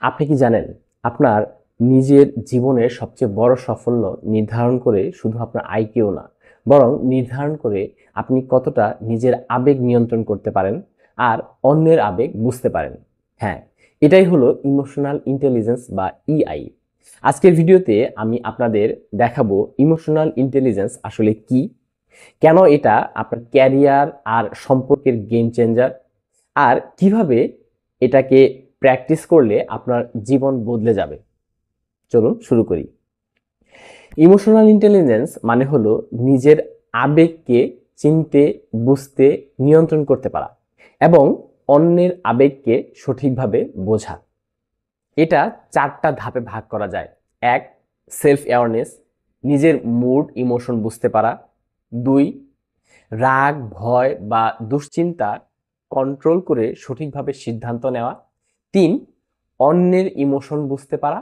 আপনি কি জানেন আপনার নিজের জীবনের সবচেয়ে বড় সাফল্য নির্ধারণ করে শুধু আপনার আইকিউ না, বরং নির্ধারণ করে আপনি কতটা নিজের আবেগ নিয়ন্ত্রণ করতে পারেন আর অন্যের আবেগ বুঝতে পারেন। হ্যাঁ, এটাই হলো ইমোশনাল ইন্টেলিজেন্স বা ইআই। আজকের ভিডিওতে আমি আপনাদের দেখাবো ইমোশনাল ইন্টেলিজেন্স আসলে কি, কেন এটা আপনার ক্যারিয়ার আর সম্পর্কের গেম চেঞ্জার, আর কিভাবে এটাকে প্র্যাকটিস করলে আপনার জীবন বদলে যাবে। চলুন শুরু করি। ইমোশনাল ইন্টেলিজেন্স মানে হলো নিজের আবেগকে চিনতে, বুঝতে, নিয়ন্ত্রণ করতে পারা এবং অন্যের আবেগকে সঠিকভাবে বোঝা। এটা 4টা ধাপে ভাগ করা যায়। 1, সেলফ অ্যাওয়ারনেস, নিজের মুড ইমোশন বুঝতে পারা। 2, রাগ, ভয় বা দুশ্চিন্তা কন্ট্রোল করে সঠিকভাবে সিদ্ধান্ত নেওয়া। 3, অন্যের ইমোশন বুঝতে পারা।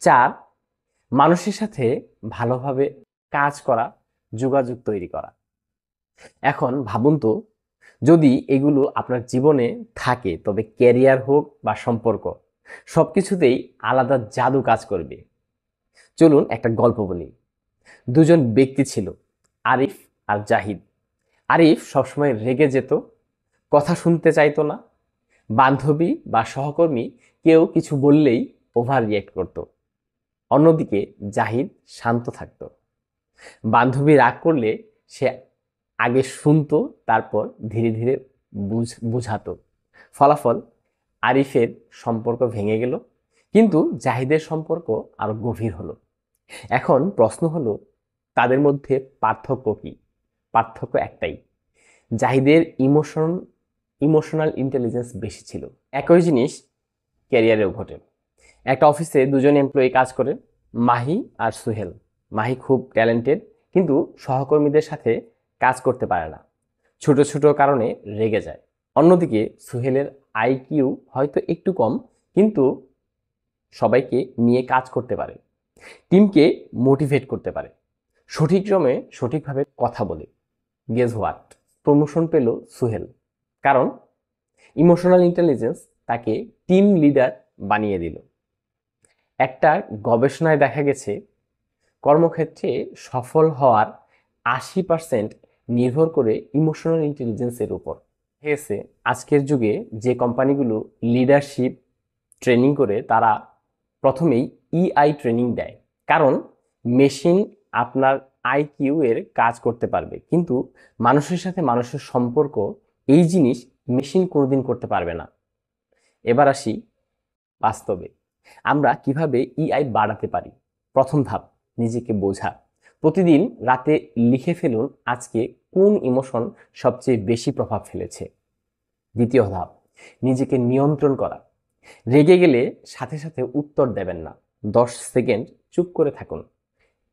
4, মানুষের সাথে ভালোভাবে কাজ করা, যোগাযোগ তৈরি করা। এখন ভাবুন তো, যদি এগুলো আপনার জীবনে থাকে তবে ক্যারিয়ার হোক বা সম্পর্ক, সবকিছুতেই আলাদা জাদু কাজ করবে। চলুন একটা গল্প বলি। দুজন ব্যক্তি ছিল, আরিফ আর জাহিদ। আরিফ সবসময় রেগে যেত, কথা শুনতে চাইতো না। বান্ধবী বা সহকর্মী কেউ কিছু বললেই ওভার রিয়েক্ট করত। অন্যদিকে জাহিদ শান্ত থাকত। বান্ধবী রাগ করলে সে আগে শুনতো, তারপর ধীরে ধীরে বুঝাতো। ফলাফল, আরিফের সম্পর্ক ভেঙে গেল, কিন্তু জাহিদের সম্পর্ক আরো গভীর হলো। এখন প্রশ্ন হলো, তাদের মধ্যে পার্থক্য কি? পার্থক্য একটাই, জাহিদের ইমোশনাল ইন্টেলিজেন্স বেশি ছিল। একই জিনিস ক্যারিয়ারেও ঘটে। একটা অফিসে দুজন এমপ্লয়ি কাজ করে, মাহি আর সুহেল। মাহি খুব ট্যালেন্টেড, কিন্তু সহকর্মীদের সাথে কাজ করতে পারে না, ছোট ছোট কারণে রেগে যায়। অন্যদিকে সুহেলের আইকিউ হয়তো একটু কম, কিন্তু সবাইকে নিয়ে কাজ করতে পারে, টিমকে মোটিভেট করতে পারে, সঠিক সময়ে সঠিকভাবে কথা বলে। Guess what? প্রমোশন পেল সুহেল, কারণ ইমোশনাল ইন্টেলিজেন্স তাকে টিম লিডার বানিয়ে দিল। একটা গবেষণায় দেখা গেছে, কর্মক্ষেত্রে সফল হওয়ার 80% নির্ভর করে ইমোশনাল ইন্টেলিজেন্সের উপর। হয়েছে আজকের যুগে যে কোম্পানিগুলো লিডারশিপ ট্রেনিং করে, তারা প্রথমেই ইআই ট্রেনিং দেয়। কারণ মেশিন আপনার আইকিউ এর কাজ করতে পারবে, কিন্তু মানুষের সাথে মানুষের সম্পর্ক, এই জিনিস মেশিন কোনোদিন করতে পারবে না। এবার আসি বাস্তবে, আমরা কিভাবে ইআই বাড়াতে পারি। প্রথম ধাপ, নিজেকে বোঝা। প্রতিদিন রাতে লিখে ফেলুন আজকে কোন ইমোশন সবচেয়ে বেশি প্রভাব ফেলেছে। দ্বিতীয় ধাপ, নিজেকে নিয়ন্ত্রণ করা। রেগে গেলে সাথে সাথে উত্তর দেবেন না, 10 সেকেন্ড চুপ করে থাকুন।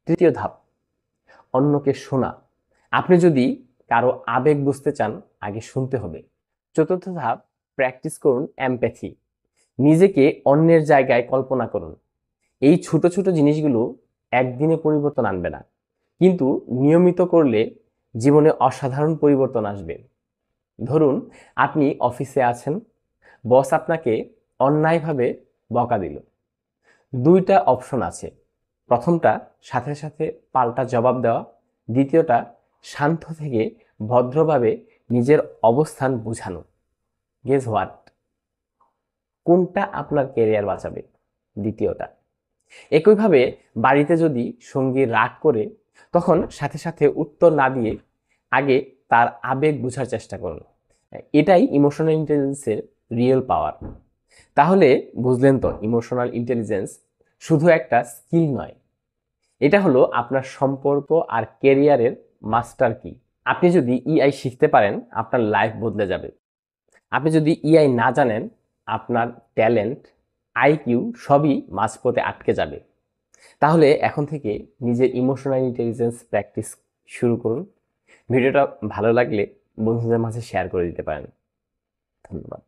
তৃতীয় ধাপ, অন্যকে শোনা। আপনি যদি কারো আবেগ বুঝতে চান, আগে শুনতে হবে। চতুর্থ ধাপ, প্র্যাকটিস করুন এমপ্যাথি। নিজেকে অন্যের জায়গায় কল্পনা করুন। এই ছোট ছোট জিনিসগুলো একদিনে পরিবর্তন আনবে না, কিন্তু নিয়মিত করলে জীবনে অসাধারণ পরিবর্তন আসবে। ধরুন আপনি অফিসে আছেন, বস আপনাকে অন্যায়ভাবে বকা দিল। 2টা অপশন আছে। প্রথমটা, সাথে সাথে পাল্টা জবাব দেওয়া। দ্বিতীয়টা, শান্ত থেকে ভদ্রভাবে নিজের অবস্থান বোঝানো। Guess what? কোনটা আপনার ক্যারিয়ার বাঁচাবে? দ্বিতীয়টা। একইভাবে বাড়িতে যদি সঙ্গী রাগ করে, তখন সাথে সাথে উত্তর না দিয়ে আগে তার আবেগ বোঝার চেষ্টা করুন। এটাই ইমোশনাল ইন্টেলিজেন্সের রিয়েল পাওয়ার। তাহলে বুঝলেন তো, ইমোশনাল ইন্টেলিজেন্স শুধু একটা স্কিল নয়, এটা হলো আপনার সম্পর্ক আর ক্যারিয়ারের মাস্টার কি। আপনি যদি ইআই শিখতে পারেন, আপনার লাইফ বদলে যাবে। আপনি যদি ইআই না জানেন, আপনার ট্যালেন্ট, আইকিউ সবই মাঝপথে আটকে যাবে। তাহলে এখন থেকে নিজের ইমোশনাল ইন্টেলিজেন্স প্র্যাকটিস শুরু করুন। ভিডিওটা ভালো লাগলে বন্ধুদের মাঝে শেয়ার করে দিতে পারেন। ধন্যবাদ।